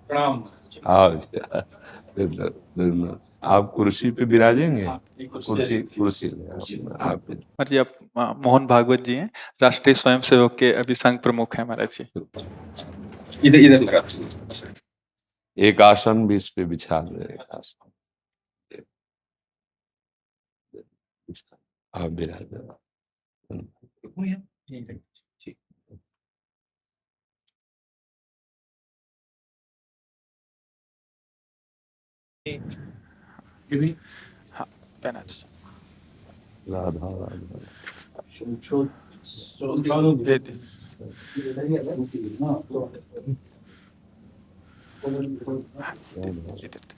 प्रणाम। आओ जी, धन्यवाद, धन्यवाद। आप कुर्सी पे विराजेंगे? कुर्सी कुर्सी आप जी, आप मोहन भागवत जी हैं, राष्ट्रीय स्वयंसेवक के अभी संघ प्रमुख हैं महाराज जी। इधर इधर लगा। एक आसन भी इस पे बिछा दो, एक आसन आप विराज। हाँ, पहना राधा राधा दे दे। इधर दे।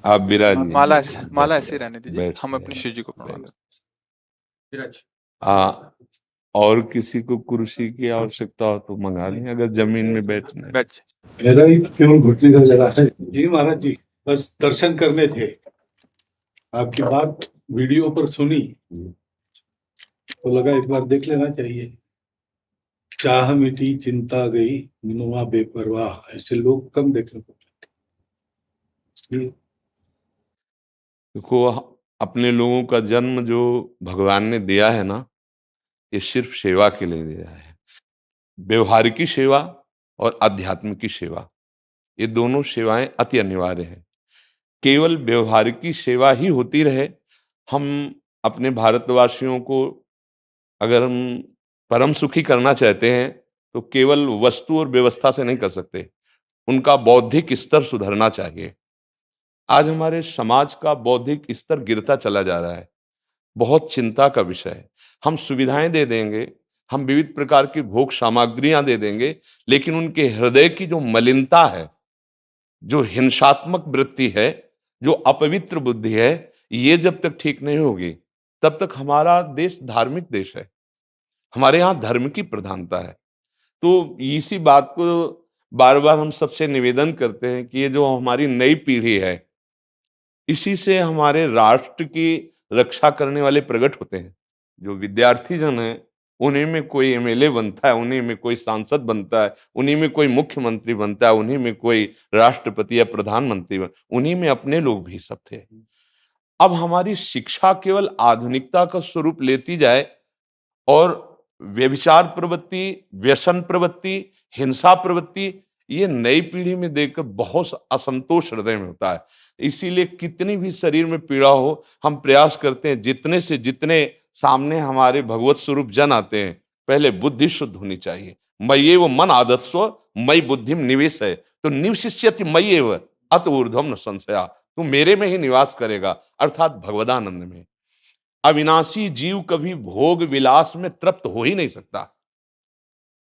आप विराजिए। माला ऐसे रहने दीजिए, बैठ हम से अपनी शिव जी को प्रणाम बैठ। करें। और किसी को कुर्सी की आवश्यकता हो तो मंगा लें, अगर जमीन में बैठना है। बैठ जाए। मेरा ही केवल घुटने का जरा है जी महाराज जी, बस दर्शन करने थे। आपकी बात वीडियो पर सुनी तो लगा एक बार देख लेना चाहिए। चाह मिटी चिंता गई मिनुआ बेपरवाह, ऐसे लोग कम देखने को मिलते। देखो, अपने लोगों का जन्म जो भगवान ने दिया है ना, ये सिर्फ सेवा के लिए दिया है। व्यवहारिकी सेवा और आध्यात्मिक सेवा, ये दोनों सेवाएं अति अनिवार्य है। केवल व्यवहारिकी सेवा ही होती रहे, हम अपने भारतवासियों को अगर हम परम सुखी करना चाहते हैं तो केवल वस्तु और व्यवस्था से नहीं कर सकते, उनका बौद्धिक स्तर सुधरना चाहिए। आज हमारे समाज का बौद्धिक स्तर गिरता चला जा रहा है, बहुत चिंता का विषय है। हम सुविधाएं दे देंगे, हम विविध प्रकार की भोग सामग्रियां दे देंगे, लेकिन उनके हृदय की जो मलिनता है, जो हिंसात्मक वृत्ति है, जो अपवित्र बुद्धि है, ये जब तक ठीक नहीं होगी तब तक हमारा देश धार्मिक देश है, हमारे यहाँ धर्म की प्रधानता है। तो इसी बात को बार बार हम सबसे निवेदन करते हैं कि ये जो हमारी नई पीढ़ी है, इसी से हमारे राष्ट्र की रक्षा करने वाले प्रकट होते हैं। जो विद्यार्थी जन है, उन्हीं में कोई एमएलए बनता है, उन्हीं में कोई सांसद बनता है, उन्हीं में कोई मुख्यमंत्री बनता है, उन्हीं में कोई राष्ट्रपति या प्रधानमंत्री उन्हीं में अपने लोग भी सब थे। अब हमारी शिक्षा केवल आधुनिकता का स्वरूप लेती जाए और व्यभिचार प्रवृत्ति, व्यसन प्रवृत्ति, हिंसा प्रवृत्ति, ये नई पीढ़ी में देखकर बहुत असंतोष हृदय में होता है। इसीलिए कितनी भी शरीर में पीड़ा हो, हम प्रयास करते हैं जितने से जितने सामने हमारे भगवत स्वरूप जन आते हैं, पहले बुद्धि शुद्ध होनी चाहिए। मय्येव मन आदत्स्व मयि बुद्धिम निवेश है, तो निवशिष्यति मय्येव अत ऊर्ध्वम न संशया, तू मेरे में ही निवास करेगा, अर्थात भगवदानंद में। अविनाशी जीव कभी भोग विलास में तृप्त हो ही नहीं सकता।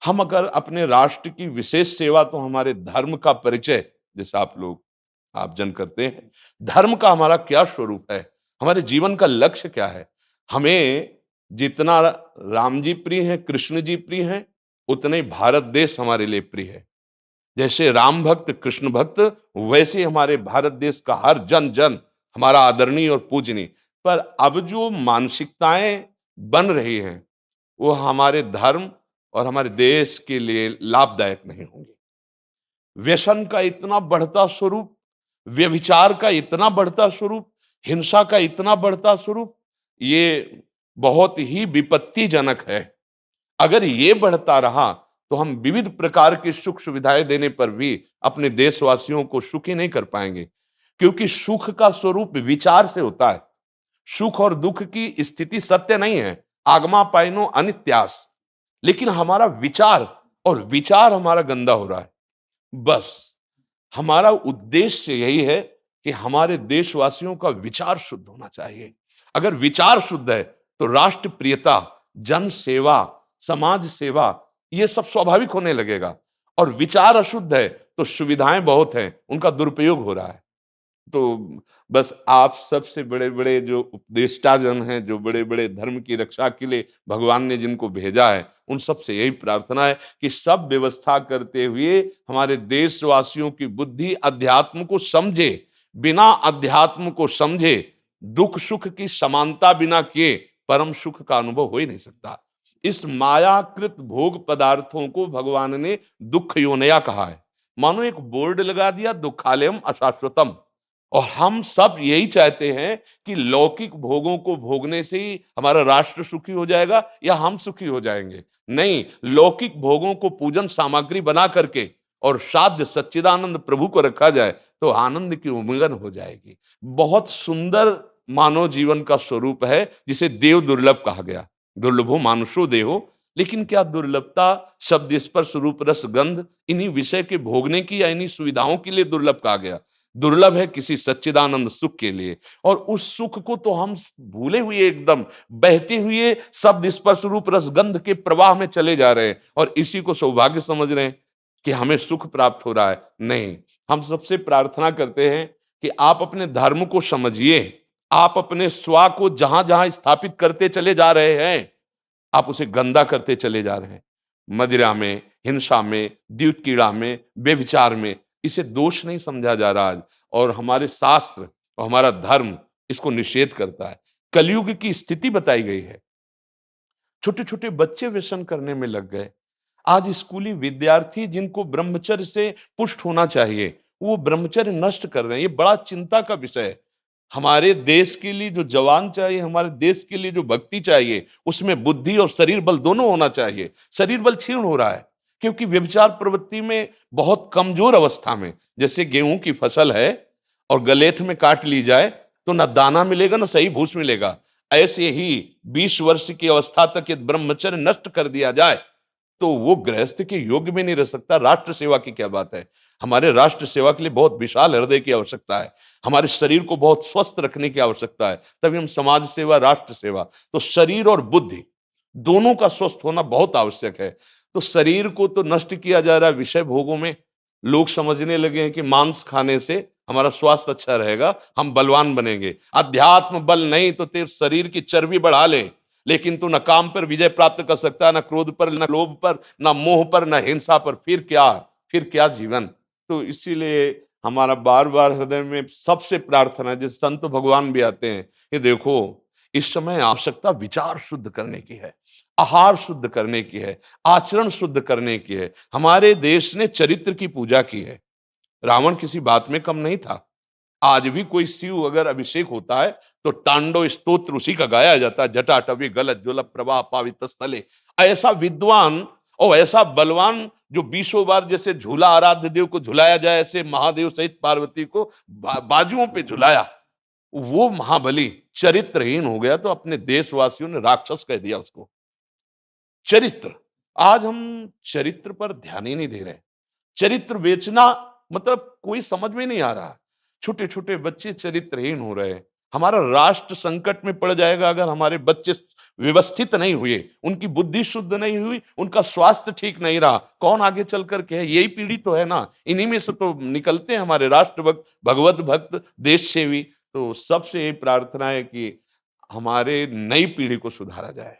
हम अगर अपने राष्ट्र की विशेष सेवा, तो हमारे धर्म का परिचय, जैसे आप जन करते हैं, धर्म का हमारा क्या स्वरूप है, हमारे जीवन का लक्ष्य क्या है। हमें जितना राम जी प्रिय हैं, कृष्ण जी प्रिय हैं, उतने ही भारत देश हमारे लिए प्रिय है। जैसे राम भक्त कृष्ण भक्त, वैसे हमारे भारत देश का हर जन जन हमारा आदरणीय और पूजनीय। पर अब जो मानसिकताएं बन रही हैं, वो हमारे धर्म और हमारे देश के लिए लाभदायक नहीं होंगी। व्यसन का इतना बढ़ता स्वरूप, व्यभिचार का इतना बढ़ता स्वरूप, हिंसा का इतना बढ़ता स्वरूप, ये बहुत ही विपत्तिजनक है। अगर ये बढ़ता रहा तो हम विविध प्रकार की सुख सुविधाएं देने पर भी अपने देशवासियों को सुखी नहीं कर पाएंगे, क्योंकि सुख का स्वरूप विचार से होता है। सुख और दुख की स्थिति सत्य नहीं है, आगमा पाइनो अनित्यास, लेकिन हमारा विचार, और विचार हमारा गंदा हो रहा है। बस हमारा उद्देश्य यही है कि हमारे देशवासियों का विचार शुद्ध होना चाहिए। अगर विचार शुद्ध है तो राष्ट्र प्रियता, जन सेवा, समाज सेवा, ये सब स्वाभाविक होने लगेगा। और विचार अशुद्ध है तो सुविधाएं बहुत हैं, उनका दुरुपयोग हो रहा है। तो बस आप सबसे बड़े बड़े जो उपदेष्टा जन हैं, जो बड़े बड़े धर्म की रक्षा के लिए भगवान ने जिनको भेजा है, उन सबसे यही प्रार्थना है कि सब व्यवस्था करते हुए हमारे देशवासियों की बुद्धि अध्यात्म को समझे। बिना अध्यात्म को समझे दुख सुख की समानता बिना किए परम सुख का अनुभव हो ही नहीं सकता। इस मायाकृत भोग पदार्थों को भगवान ने दुख योनया कहा है। मानो एक बोर्ड लगा दिया, दुखालयम अशाश्वतम। और हम सब यही चाहते हैं कि लौकिक भोगों को भोगने से ही हमारा राष्ट्र सुखी हो जाएगा या हम सुखी हो जाएंगे। नहीं, लौकिक भोगों को पूजन सामग्री बना करके और साध्य सच्चिदानंद प्रभु को रखा जाए तो आनंद की उमंगन हो जाएगी। बहुत सुंदर मानव जीवन का स्वरूप है, जिसे देव दुर्लभ कहा गया। दुर्लभो मानुषो देहो। लेकिन क्या दुर्लभता शब्द स्पर्श रूप रस गंध इन्हीं विषय के भोगने की या इन्हीं सुविधाओं के लिए दुर्लभ कहा गया? दुर्लभ है किसी सच्चिदानंद सुख के लिए। और उस सुख को तो हम भूले हुए, एकदम बहते हुए शब्द स्पर्श रूप रस गंध के प्रवाह में चले जा रहे हैं और इसी को सौभाग्य समझ रहे हैं कि हमें सुख प्राप्त हो रहा है। नहीं, हम सबसे प्रार्थना करते हैं कि आप अपने धर्म को समझिए। आप अपने स्वा को जहां जहां स्थापित करते चले जा रहे हैं, आप उसे गंदा करते चले जा रहे हैं। मदिरा में, हिंसा में, द्यूत कीड़ा में, बेविचार में, इसे दोष नहीं समझा जा रहा आज। और हमारे शास्त्र और हमारा धर्म इसको निषेध करता है। कलयुग की स्थिति बताई गई है। छोटे छोटे बच्चे व्यसन करने में लग गए। आज स्कूली विद्यार्थी जिनको ब्रह्मचर्य से पुष्ट होना चाहिए, वो ब्रह्मचर्य नष्ट कर रहे हैं। ये बड़ा चिंता का विषय है। हमारे देश के लिए जो जवान चाहिए, हमारे देश के लिए जो भक्ति चाहिए, उसमें बुद्धि और शरीर बल दोनों होना चाहिए। शरीर बल क्षीण हो रहा है क्योंकि व्यभिचार प्रवृत्ति में बहुत कमजोर अवस्था में, जैसे गेहूं की फसल है और गलेथ में काट ली जाए तो न दाना मिलेगा न सही भूस मिलेगा। ऐसे ही 20 वर्ष की अवस्था तक यदि ब्रह्मचर्य नष्ट कर दिया जाए तो वो गृहस्थ के योग्य में नहीं रह सकता। राष्ट्र सेवा की क्या बात है। हमारे राष्ट्र सेवा के लिए बहुत विशाल हृदय की आवश्यकता है। हमारे शरीर को बहुत स्वस्थ रखने की आवश्यकता है, तभी हम समाज सेवा, राष्ट्र सेवा। तो शरीर और बुद्धि दोनों का स्वस्थ होना बहुत आवश्यक है। तो शरीर को तो नष्ट किया जा रहा है विषय भोगों में। लोग समझने लगे हैं कि मांस खाने से हमारा स्वास्थ्य अच्छा रहेगा, हम बलवान बनेंगे। अध्यात्म बल नहीं तो तेरे शरीर की चर्बी बढ़ा ले, लेकिन तू न काम पर विजय प्राप्त कर सकता, न क्रोध पर, न लोभ पर, न मोह पर, न हिंसा पर। फिर क्या जीवन। तो इसीलिए हमारा बार बार हृदय में सबसे प्रार्थना है, जिस संत भगवान भी आते हैं, ये देखो इस समय आवश्यकता विचार शुद्ध करने की है, आहार शुद्ध करने की है, आचरण शुद्ध करने की है। हमारे देश ने चरित्र की पूजा की है। रावण किसी बात में कम नहीं था। आज भी कोई शिव अगर अभिषेक होता है तो तांडव स्तोत्र उसी का गाया जाता है। जटाटवी गलत ज्वल प्रवाह पावित स्थले। ऐसा विद्वान और ऐसा बलवान जो 20 बार जैसे झूला आराध्य देव को झुलाया जाए, ऐसे महादेव सहित पार्वती को बाजुओं पे झुलाया, वो महाबली चरित्रहीन हो गया तो अपने देशवासियों ने राक्षस कह दिया उसको। चरित्र, आज हम चरित्र पर ध्यान ही नहीं दे रहे। चरित्र बेचना मतलब कोई समझ में नहीं आ रहा। छोटे छोटे बच्चे चरित्रहीन हो रहे हैं। हमारा राष्ट्र संकट में पड़ जाएगा अगर हमारे बच्चे व्यवस्थित नहीं हुए, उनकी बुद्धि शुद्ध नहीं हुई, उनका स्वास्थ्य ठीक नहीं रहा। कौन आगे चल कर के है? यही पीढ़ी तो है ना। इन्हीं में से तो निकलते हैं हमारे राष्ट्र भक्त, भगवत भक्त, देश सेवी। तो सबसे यही प्रार्थना है कि हमारे नई पीढ़ी को सुधारा जाए,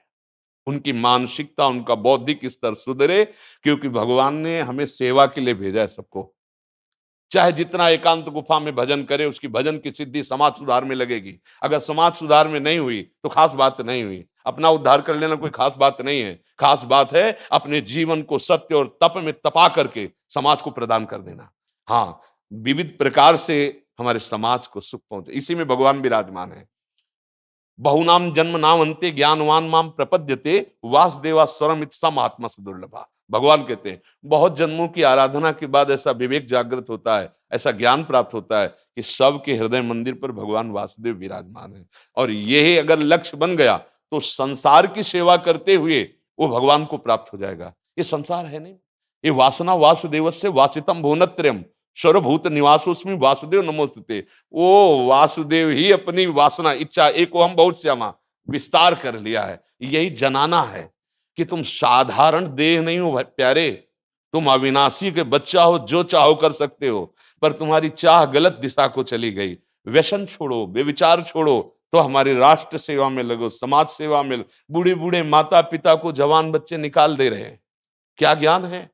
उनकी मानसिकता, उनका बौद्धिक स्तर सुधरे, क्योंकि भगवान ने हमें सेवा के लिए भेजा है सबको। चाहे जितना एकांत गुफा में भजन करे, उसकी भजन की सिद्धि समाज सुधार में लगेगी। अगर समाज सुधार में नहीं हुई तो खास बात नहीं हुई। अपना उद्धार कर लेना कोई खास बात नहीं है। खास बात है अपने जीवन को सत्य और तप में तपा करके समाज को प्रदान कर देना। हाँ, विविध प्रकार से हमारे समाज को सुख पहुंचे, इसी में भगवान विराजमान है। बहुनाम जन्म नाम अंते ज्ञानवान माम प्रपद्यते वासुदेवा स्वरमित सम आत्मा दुर्लभा। भगवान कहते हैं बहुत जन्मों की आराधना के बाद ऐसा विवेक जागृत होता है, ऐसा ज्ञान प्राप्त होता है कि सबके हृदय मंदिर पर भगवान वासुदेव विराजमान है। और यही अगर लक्ष्य बन गया तो संसार की सेवा करते हुए वो भगवान को प्राप्त हो जाएगा। ये संसार है नहीं, ये वासना वासुदेवस्य वासितम भुवनत्रयम् सर्वभूत निवासोस्मि वासुदेव नमोस्तुते। वो वासुदेव ही अपनी वासना, इच्छा, एको हम बहुत श्यामा विस्तार कर लिया है। यही जनाना है कि तुम साधारण देह नहीं हो प्यारे, तुम अविनाशी के बच्चा हो, जो चाहो कर सकते हो। पर तुम्हारी चाह गलत दिशा को चली गई। व्यसन छोड़ो, बेविचार छोड़ो, तो हमारी राष्ट्र सेवा में लगो, समाज सेवा में। बूढ़े बूढ़े माता पिता को जवान बच्चे निकाल दे रहे हैं। क्या ज्ञान है?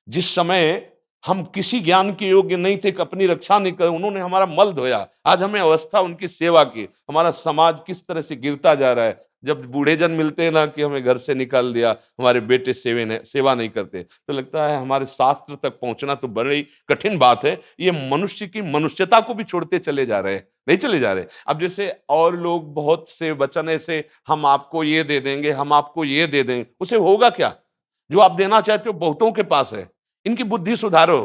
जिस समय हम किसी ज्ञान के योग्य नहीं थे कि अपनी रक्षा नहीं कर, उन्होंने हमारा मल धोया। आज हमें अवस्था उनकी सेवा की। हमारा समाज किस तरह से गिरता जा रहा है। जब बूढ़े जन मिलते हैं ना कि हमें घर से निकाल दिया, हमारे बेटे सेवा नहीं करते, तो लगता है हमारे शास्त्र तक पहुंचना तो बड़ी कठिन बात है। ये मनुष्य की मनुष्यता को भी छोड़ते चले जा रहे हैं, नहीं चले जा रहे। अब जैसे और लोग बहुत से वचन ऐसे, हम आपको ये दे देंगे, हम आपको ये दे देंगे, उसे होगा क्या? जो आप देना चाहते हो बहुतों के पास है। इनकी बुद्धि सुधारो,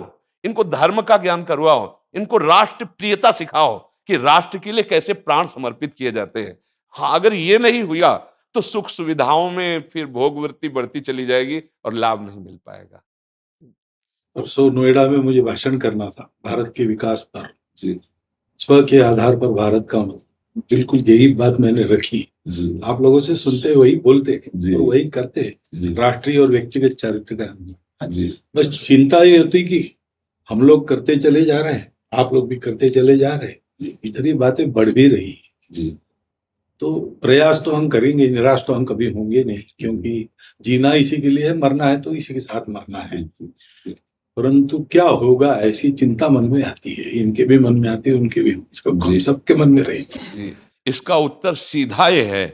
इनको धर्म का ज्ञान करवाओ, इनको राष्ट्र प्रियता सिखाओ कि राष्ट्र के लिए कैसे प्राण समर्पित किए जाते हैं। हाँ, अगर ये नहीं हुआ तो सुख सुविधाओं में फिर भोगवृत्ति बढ़ती चली जाएगी और लाभ नहीं मिल पाएगा। परसों नोएडा में मुझे भाषण करना था भारत के विकास पर, स्व के आधार पर भारत का मतलब, बिल्कुल यही बात मैंने रखी। आप लोगों से सुनते वही बोलते और वही करते, राष्ट्रीय और व्यक्तिगत चरित्र का। बस चिंता ये होती कि हम लोग करते चले जा रहे हैं, आप लोग भी करते चले जा रहे हैं, इतनी बातें बढ़ भी रही। तो प्रयास तो हम करेंगे, निराश तो हम कभी होंगे नहीं, क्योंकि जीना इसी के लिए है, मरना है तो इसी के साथ मरना है। परंतु क्या होगा ऐसी चिंता मन में आती है, इनके भी मन में आती है, उनके भी, सबके मन में रहेगी। इसका उत्तर सीधा ये है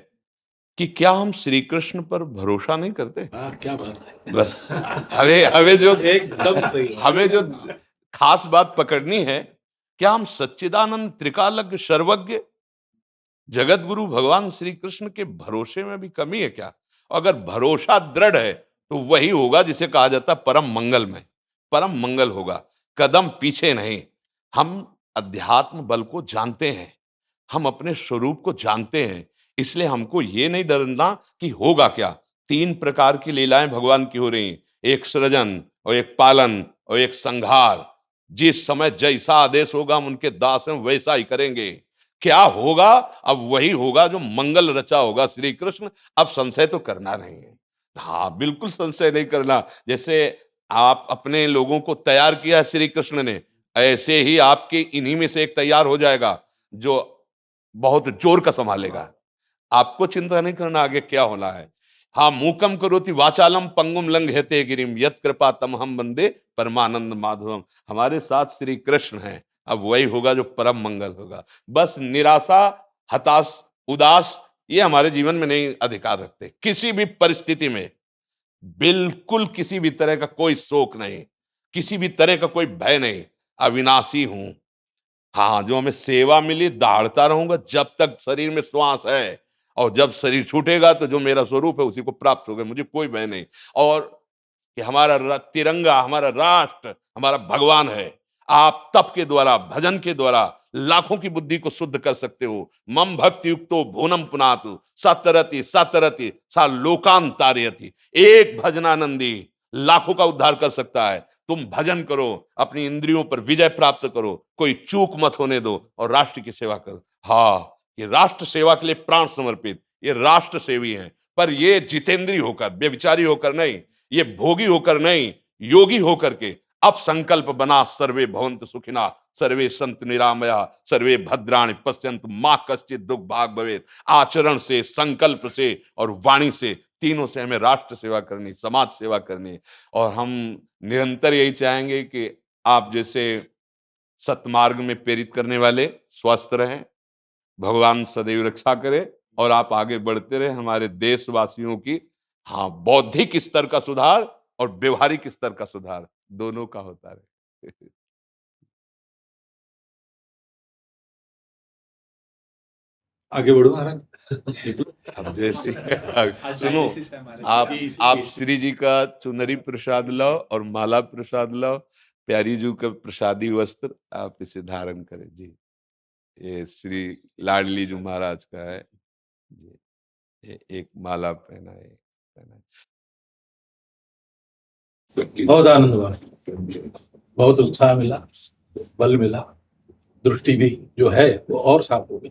कि क्या हम श्री कृष्ण पर भरोसा नहीं करते? क्या बात है। बस हमें जो एकदम सही, हमें जो खास बात पकड़नी है, क्या हम सच्चिदानंद त्रिकालज्ञ सर्वज्ञ जगत गुरु भगवान श्री कृष्ण के भरोसे में भी कमी है क्या? अगर भरोसा दृढ़ है तो वही होगा जिसे कहा जाता है परम मंगल में, परम मंगल होगा, कदम पीछे नहीं। हम अध्यात्म बल को जानते हैं, हम अपने स्वरूप को जानते हैं, इसलिए हमको ये नहीं डरना कि होगा क्या। 3 प्रकार की लीलाएं भगवान की हो रही, एक सृजन और एक पालन और एक संहार। जिस समय जैसा आदेश होगा हम उनके दास हैं, वैसा ही करेंगे। क्या होगा? अब वही होगा जो मंगल रचा होगा श्री कृष्ण। अब संशय तो करना नहीं है। हाँ, बिल्कुल संशय नहीं करना। जैसे आप अपने लोगों को तैयार किया श्री कृष्ण ने, ऐसे ही आपके इन्हीं में से एक तैयार हो जाएगा जो बहुत जोर का संभालेगा। आपको चिंता नहीं करना आगे क्या होना है। हाँ, मूकम करोति वाचालम पंगुम लंघयते गिरिम यत् कृपा तमहम वंदे परमानंद माधवम। हमारे साथ श्री कृष्ण हैं, अब वही होगा जो परम मंगल होगा। बस निराशा, हताश, उदास ये हमारे जीवन में नहीं अधिकार रखते। किसी भी परिस्थिति में बिल्कुल किसी भी तरह का कोई शोक नहीं, किसी भी तरह का कोई भय नहीं। अविनाशी हूं। हाँ, जो हमें सेवा मिली दहाड़ता रहूंगा जब तक शरीर में श्वास है, और जब शरीर छूटेगा तो जो मेरा स्वरूप है उसी को प्राप्त होगा, मुझे कोई भय नहीं। और कि हमारा तिरंगा, हमारा राष्ट्र, हमारा भगवान है। आप तप के द्वारा, भजन के द्वारा लाखों की बुद्धि को शुद्ध कर सकते हो। मम भक्ति युक्तो भुवनम पुनातु सतरति सतरति सा लोकांतारयति। एक भजनानंदी लाखों का उद्धार कर सकता है। तुम भजन करो, अपनी इंद्रियों पर विजय प्राप्त करो, कोई चूक मत होने दो और राष्ट्र की सेवा करो। हाँ, ये राष्ट्र सेवा के लिए प्राण समर्पित, ये राष्ट्र सेवी हैं। पर ये जितेंद्रीय होकर, व्यभिचारी होकर नहीं, ये भोगी होकर नहीं, योगी होकर के अब संकल्प बना, सर्वे भवन्तु सुखिना, सर्वे सन्तु निरामया, सर्वे भद्राणि पश्यन्तु मा कश्चित् दुःख भाग् भवेत्। आचरण से, संकल्प से और वाणी से, तीनों से हमें राष्ट्र सेवा करनी, समाज सेवा करनी। और हम निरंतर यही चाहेंगे कि आप जैसे सतमार्ग में प्रेरित करने वाले स्वस्थ रहें, भगवान सदैव रक्षा करे और आप आगे बढ़ते रहे। हमारे देशवासियों की हाँ बौद्धिक स्तर का सुधार और व्यवहारिक स्तर का सुधार दोनों का होता रहे। आगे बढ़ो महाराज। अब जैसे सुनो, आप श्री जी का चुनरी प्रसाद लाओ और माला प्रसाद लाओ, प्यारी जी का प्रसादी वस्त्र आप इसे धारण करें जी। ये श्री लाडली जी महाराज का है जी, ये एक माला पहनाए। बहुत आनंद हुआ, बहुत उत्साह मिला, बल मिला, दृष्टि भी जो है वो और साफ हो गई।